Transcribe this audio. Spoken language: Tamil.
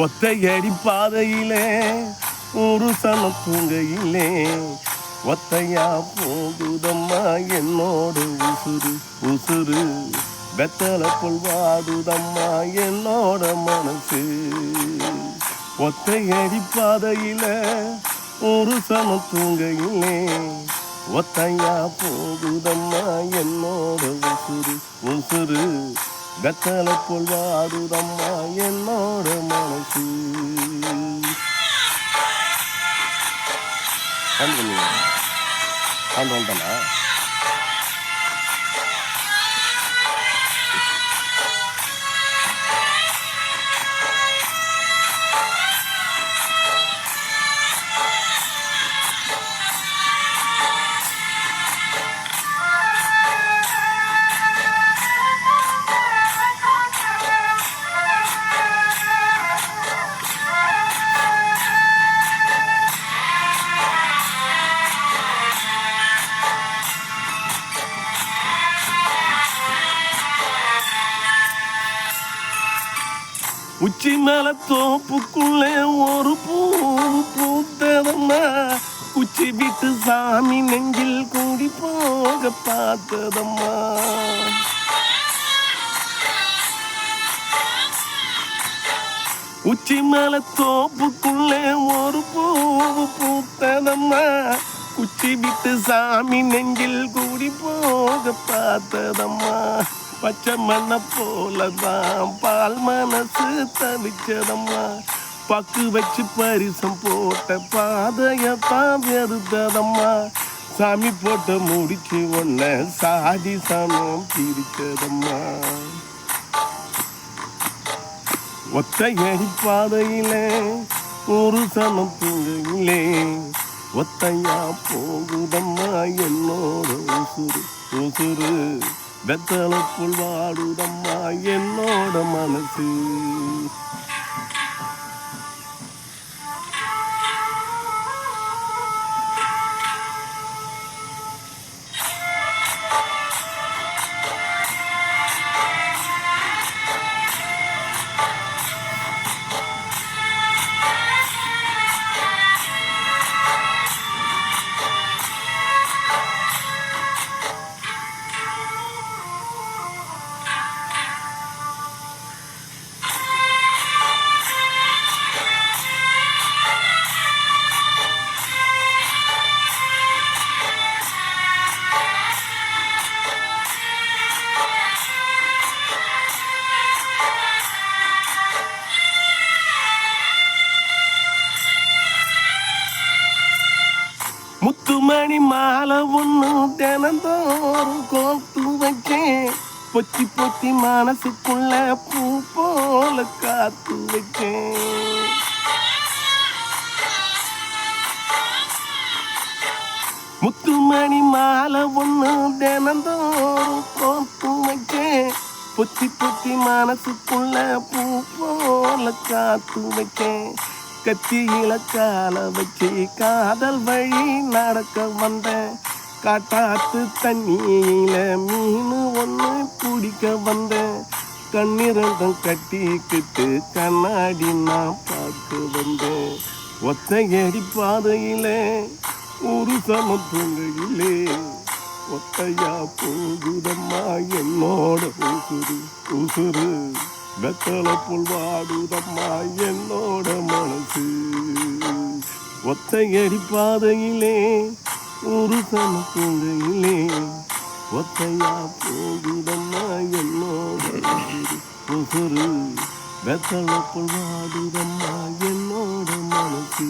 ஒத்தையடி பாதையிலே ஒரு சன தூங்கையிலே ஒத்தையா போகுதம்மா என்னோட உசுறு உசுறு வெத்தலை புல் வாடுதம்மா என்னோட மனசு. ஒத்தையடி பாதையில ஒரு சன தூங்கையிலே ஒத்தையா போகுதம்மா என்னோட உசுறு உசுறு வெத்தலை புல் வாடுதம்மா என்னோட மனசு. வந்துட்டா உச்சி மேல தோப்புக்குள்ளே ஒரு பூ பூத்ததம்மா குச்சி விட்டு சாமி நெஞ்சில் கூடி போக பார்த்ததம்மா. உச்சி மேல தோப்புக்குள்ளே ஒரு பூ பூத்ததம்மா குச்சி விட்டு சாமி நெஞ்சில் கூடி போக பார்த்ததம்மா. பச்சை மண்ண போலதான் பால் மனசு தவிச்சதம்மா பக்கு வச்சு பரிசம் போட்ட பாதையத்தான் வெறுத்ததம்மா. சாமி போட்ட முடிச்சு ஒன்ன சாதி சமம் பிரிச்சதம்மா. ஒத்தையடி பாதையில ஒரு சமம் தூங்கையிலே ஒத்தையா போகுதம்மா என்னோட உசுறு உசுறு வெத்தலை புல் வாடுதம்மா என்னோட மனசு. முத்துமணி மாலை ஒண்ணு தினந்தோறும் கோத்து வச்சேன் பொத்தி பொத்தி மனசுக்குள்ள பூ போல காத்து வச்சேன். முத்துமணி மாலை ஒண்ணு தினந்தோறும் கோத்து வச்சேன் பொத்தி பொத்தி மனசுக்குள்ள பூ போல காத்து வச்சேன். கத்தியில கால வச்சு காதல் வழி நடக்க வந்தேன் காட்டாத்து தண்ணியில மீன் ஒன்று பிடிக்க வந்தேன். கண்ணிரண்டும் கட்டிக்கிட்டு கண்ணாடி நான் பார்க்க வந்தேன். ஒத்தையடி பாதையில ஒரு சம தூங்கையிலே ஒத்தையா போகுதம்மா என்னோட உசுறு உசுறு வெத்தலை புல் வாடுதம்மா என்னோட மனசு. ஒத்தையடி பாதையிலே ஒரு சம தூங்கையிலே ஒத்தையா போகுதம்மா என்னோட உசுறு உசுறு வெத்தலை புல் வாடுதம்மா என்னோட மனசு.